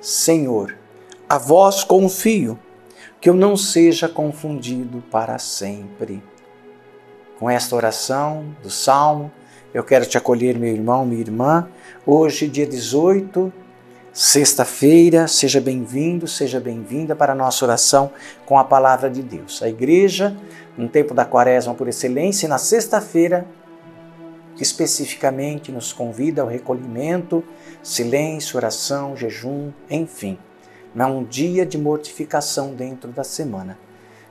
Senhor, a vós confio, que eu não seja confundido para sempre. Com esta oração do Salmo, eu quero te acolher, meu irmão, minha irmã. Hoje, dia 18, sexta-feira, seja bem-vindo, seja bem-vinda para a nossa oração com a Palavra de Deus. A Igreja, no tempo da Quaresma por excelência, e na sexta-feira, especificamente, nos convida ao recolhimento, silêncio, oração, jejum, enfim. Não é um dia de mortificação dentro da semana.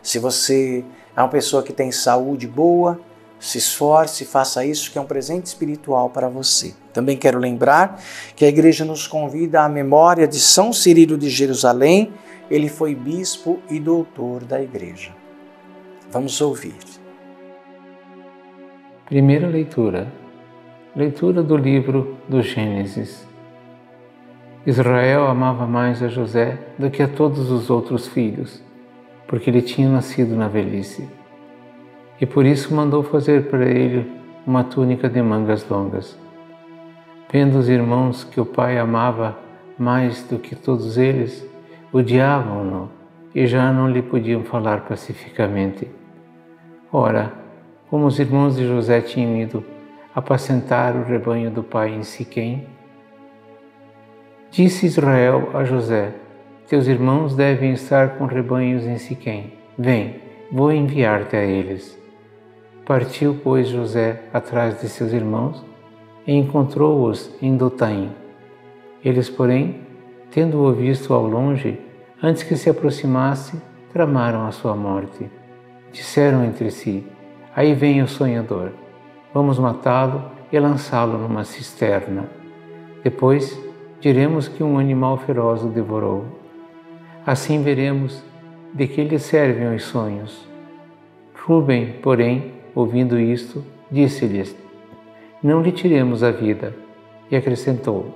Se você é uma pessoa que tem saúde boa, se esforce e faça isso, que é um presente espiritual para você. Também quero lembrar que a Igreja nos convida à memória de São Cirilo de Jerusalém. Ele foi bispo e doutor da Igreja. Vamos ouvir. Primeira leitura. Leitura do livro do Gênesis. Israel amava mais a José do que a todos os outros filhos, porque ele tinha nascido na velhice. E por isso mandou fazer para ele uma túnica de mangas longas. Vendo os irmãos que o pai amava mais do que todos eles, odiavam-no e já não lhe podiam falar pacificamente. Ora, como os irmãos de José tinham ido apacentar o rebanho do pai em Siquém, disse Israel a José: teus irmãos devem estar com rebanhos em Siquém. Vem, vou enviar-te a eles. Partiu, pois, José atrás de seus irmãos e encontrou-os em Dotaim. Eles, porém, tendo-o visto ao longe, antes que se aproximasse, tramaram a sua morte. Disseram entre si: aí vem o sonhador. Vamos matá-lo e lançá-lo numa cisterna. Depois diremos que um animal feroz o devorou. Assim veremos de que lhe servem os sonhos. Rúben, porém, ouvindo isto, disse-lhes: não lhe tiremos a vida. E acrescentou: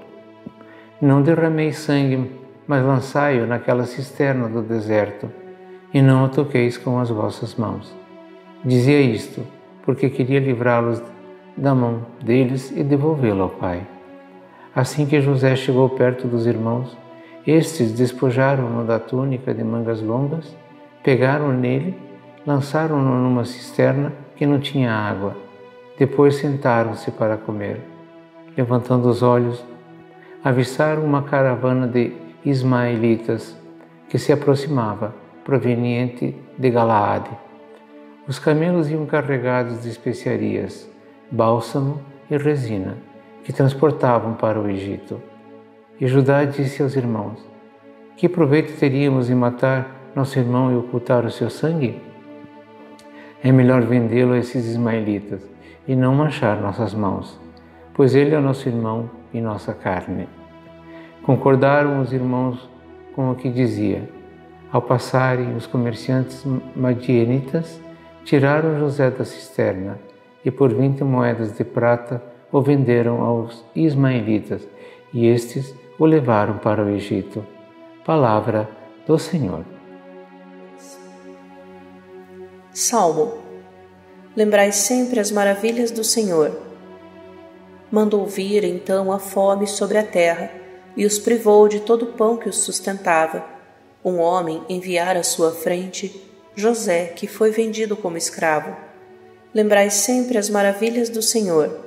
não derrameis sangue, mas lançai-o naquela cisterna do deserto, e não o toqueis com as vossas mãos. Dizia isto porque queria livrá-los da mão deles e devolvê-lo ao pai. Assim que José chegou perto dos irmãos, estes despojaram-no da túnica de mangas longas, pegaram nele, lançaram-no numa cisterna que não tinha água. Depois sentaram-se para comer. Levantando os olhos, avistaram uma caravana de ismaelitas que se aproximava, proveniente de Galaade. Os camelos iam carregados de especiarias, bálsamo e resina, que transportavam para o Egito. E Judá disse aos irmãos: que proveito teríamos em matar nosso irmão e ocultar o seu sangue? É melhor vendê-lo a esses ismaelitas e não manchar nossas mãos, pois ele é nosso irmão e nossa carne. Concordaram os irmãos com o que dizia. Ao passarem, os comerciantes madianitas tiraram José da cisterna e por 20 moedas de prata o venderam aos ismaelitas, e estes o levaram para o Egito. Palavra do Senhor. Salmo. Lembrai sempre as maravilhas do Senhor. Mandou vir então a fome sobre a terra, e os privou de todo o pão que os sustentava. Um homem enviara à sua frente José, que foi vendido como escravo. Lembrai sempre as maravilhas do Senhor.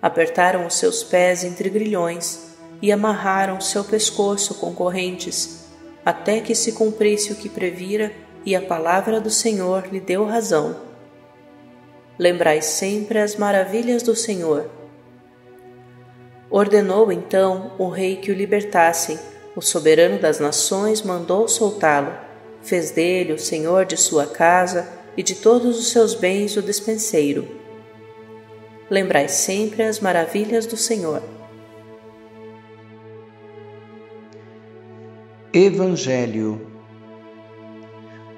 Apertaram os seus pés entre grilhões e amarraram seu pescoço com correntes, até que se cumprisse o que previra, e a palavra do Senhor lhe deu razão. Lembrai sempre as maravilhas do Senhor. Ordenou então o rei que o libertassem. O soberano das nações mandou soltá-lo. Fez dele o senhor de sua casa e de todos os seus bens o despenseiro. Lembrai sempre as maravilhas do Senhor. Evangelho.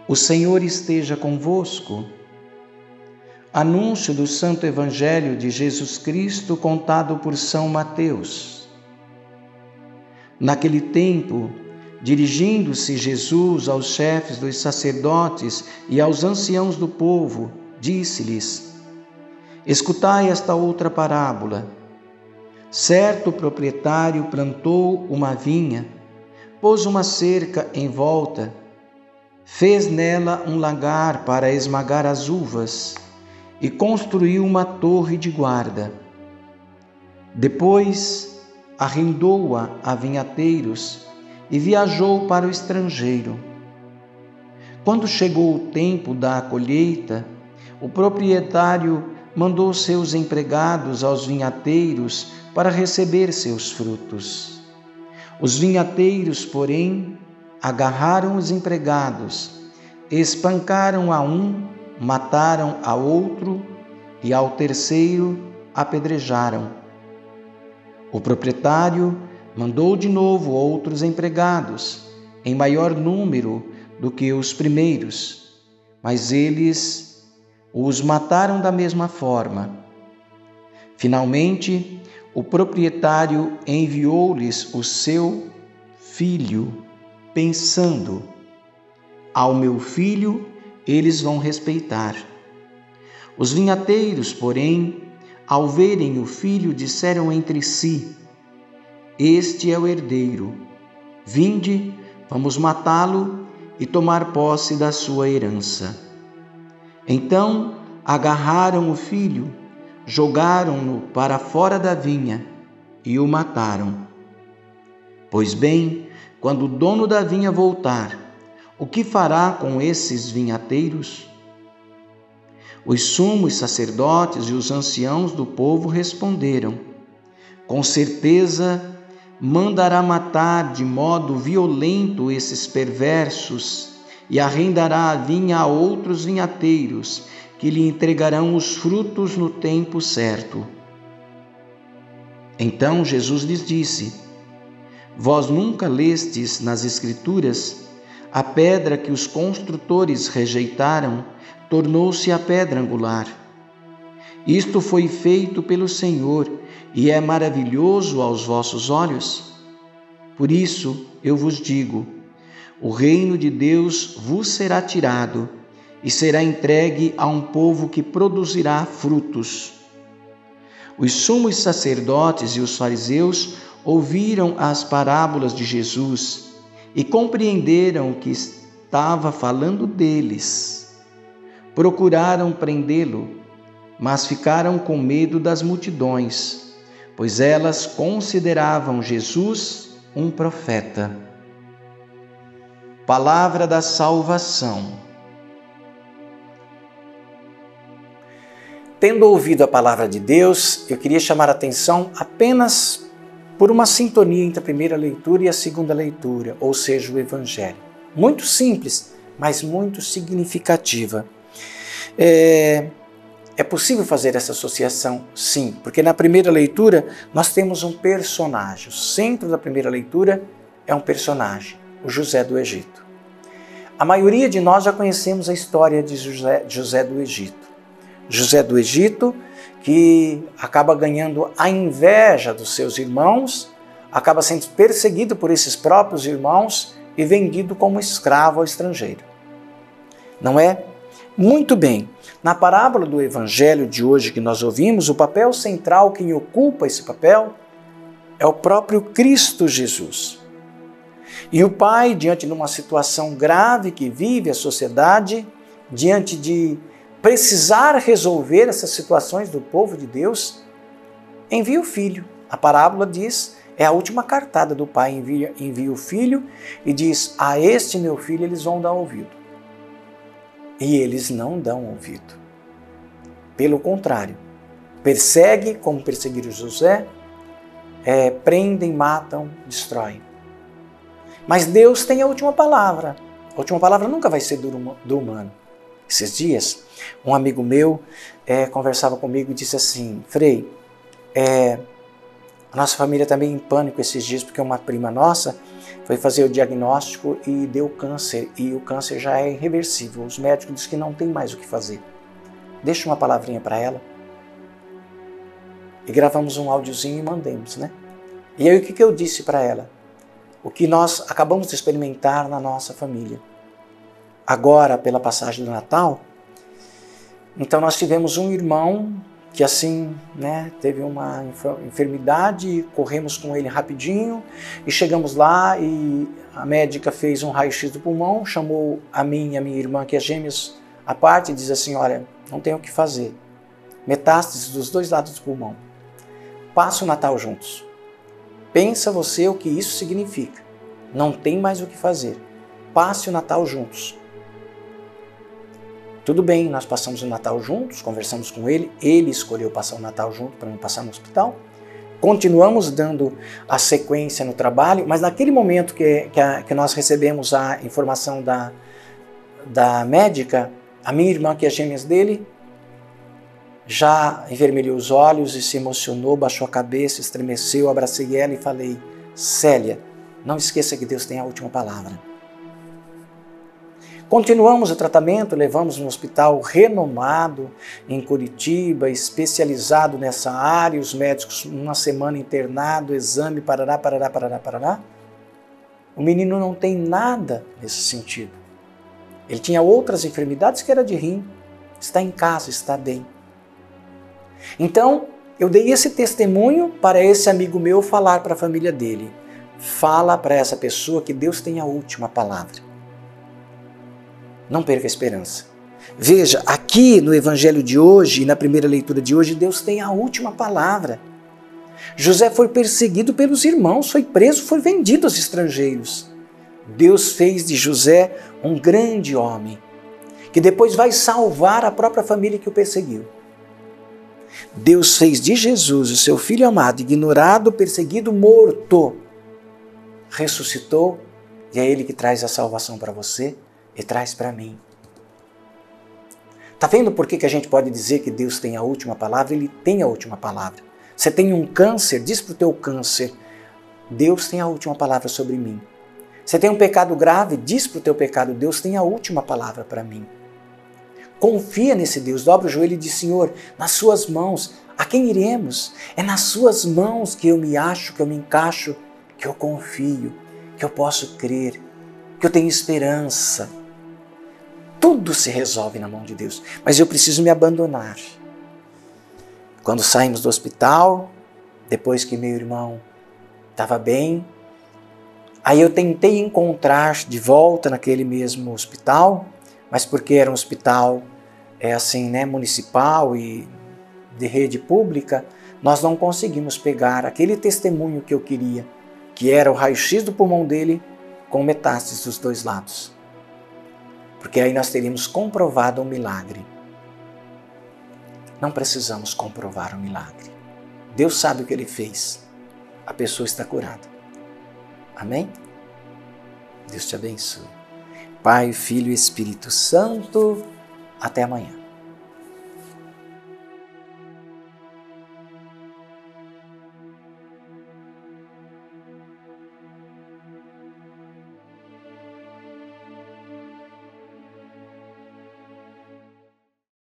O Senhor esteja convosco. Anúncio do Santo Evangelho de Jesus Cristo contado por São Mateus. Naquele tempo, dirigindo-se Jesus aos chefes dos sacerdotes e aos anciãos do povo, disse-lhes: escutai esta outra parábola. Certo proprietário plantou uma vinha, pôs uma cerca em volta, fez nela um lagar para esmagar as uvas e construiu uma torre de guarda. Depois arrendou-a a vinhateiros e viajou para o estrangeiro. Quando chegou o tempo da colheita, o proprietário mandou seus empregados aos vinhateiros para receber seus frutos. Os vinhateiros, porém, agarraram os empregados, espancaram a um, mataram a outro e ao terceiro apedrejaram. O proprietário mandou de novo outros empregados, em maior número do que os primeiros, mas eles os mataram da mesma forma. Finalmente, o proprietário enviou-lhes o seu filho, pensando: ao meu filho eles vão respeitar. Os vinhateiros, porém, ao verem o filho, disseram entre si: este é o herdeiro. Vinde, vamos matá-lo e tomar posse da sua herança. Então agarraram o filho, jogaram-no para fora da vinha e o mataram. Pois bem, quando o dono da vinha voltar, o que fará com esses vinhateiros? Os sumos sacerdotes e os anciãos do povo responderam: com certeza mandará matar de modo violento esses perversos e arrendará a vinha a outros vinhateiros, que lhe entregarão os frutos no tempo certo. Então Jesus lhes disse: vós nunca lestes nas Escrituras: a pedra que os construtores rejeitaram tornou-se a pedra angular. Isto foi feito pelo Senhor e é maravilhoso aos vossos olhos? Por isso eu vos digo: o reino de Deus vos será tirado e será entregue a um povo que produzirá frutos. Os sumos sacerdotes e os fariseus ouviram as parábolas de Jesus e compreenderam que estava falando deles. Procuraram prendê-lo, mas ficaram com medo das multidões, pois elas consideravam Jesus um profeta. Palavra da salvação. Tendo ouvido a palavra de Deus, eu queria chamar a atenção apenas por uma sintonia entre a primeira leitura e a segunda leitura, ou seja, o Evangelho. Muito simples, mas muito significativa. É possível fazer essa associação? Sim, porque na primeira leitura nós temos um personagem. O centro da primeira leitura é um personagem, o José do Egito. A maioria de nós já conhecemos a história de José do Egito. José do Egito, que acaba ganhando a inveja dos seus irmãos, acaba sendo perseguido por esses próprios irmãos e vendido como escravo ao estrangeiro. Não é? Muito bem. Na parábola do Evangelho de hoje que nós ouvimos, o papel central, quem ocupa esse papel, é o próprio Cristo Jesus. E o pai, diante de uma situação grave que vive a sociedade, diante de precisar resolver essas situações do povo de Deus, envia o filho. A parábola diz, é a última cartada do pai, envia o filho e diz: a este meu filho eles vão dar ouvido. E eles não dão ouvido. Pelo contrário, persegue, como perseguiram José, prendem, matam, destroem. Mas Deus tem a última palavra. A última palavra nunca vai ser do humano. Esses dias, um amigo meu conversava comigo e disse assim: Frei, a nossa família está meio em pânico esses dias, porque uma prima nossa foi fazer o diagnóstico e deu câncer, e o câncer já é irreversível. Os médicos dizem que não tem mais o que fazer. Deixa uma palavrinha para ela. E gravamos um áudiozinho e mandemos, né? E aí o que eu disse para ela? O que nós acabamos de experimentar na nossa família. Agora, pela passagem do Natal, então nós tivemos um irmão que assim, né, teve uma enfermidade, corremos com ele rapidinho e chegamos lá e a médica fez um raio-x do pulmão, chamou a mim e a minha irmã, que é gêmeos, à parte e diz assim, olha, não tem o que fazer. Metástases dos 2 lados do pulmão. Passa o Natal juntos. Pensa você o que isso significa. Não tem mais o que fazer. Passe o Natal juntos. Tudo bem, nós passamos o Natal juntos, conversamos com ele, ele escolheu passar o Natal junto para não passar no hospital. Continuamos dando a sequência no trabalho, mas naquele momento que nós recebemos a informação da médica, a minha irmã, que é gêmeas dele, já envermelhou os olhos e se emocionou, baixou a cabeça, estremeceu, abracei ela e falei, Célia, não esqueça que Deus tem a última palavra. Continuamos o tratamento, levamos no hospital renomado em Curitiba, especializado nessa área, os médicos uma semana internado, exame, parará. O menino não tem nada nesse sentido. Ele tinha outras enfermidades que era de rim, está em casa, está bem. Então, eu dei esse testemunho para esse amigo meu falar para a família dele. Fala para essa pessoa que Deus tem a última palavra. Não perca a esperança. Veja, aqui no evangelho de hoje e na primeira leitura de hoje, Deus tem a última palavra. José foi perseguido pelos irmãos, foi preso, foi vendido aos estrangeiros. Deus fez de José um grande homem, que depois vai salvar a própria família que o perseguiu. Deus fez de Jesus, o seu filho amado, ignorado, perseguido, morto. Ressuscitou e é Ele que traz a salvação para você e traz para mim. Está vendo por que a gente pode dizer que Deus tem a última palavra? Ele tem a última palavra. Você tem um câncer, diz para o teu câncer, Deus tem a última palavra sobre mim. Você tem um pecado grave, diz para o teu pecado, Deus tem a última palavra para mim. Confia nesse Deus, dobra o joelho e diz, Senhor, nas suas mãos, a quem iremos? É nas suas mãos que eu me acho, que eu me encaixo, que eu confio, que eu posso crer, que eu tenho esperança. Tudo se resolve na mão de Deus, mas eu preciso me abandonar. Quando saímos do hospital, depois que meu irmão estava bem, aí eu tentei encontrar de volta naquele mesmo hospital, mas porque era um hospital municipal e de rede pública, nós não conseguimos pegar aquele testemunho que eu queria, que era o raio-x do pulmão dele com metástases dos 2 lados. Porque aí nós teríamos comprovado um milagre. Não precisamos comprovar um milagre. Deus sabe o que Ele fez. A pessoa está curada. Amém? Deus te abençoe. Pai, Filho e Espírito Santo. Até amanhã.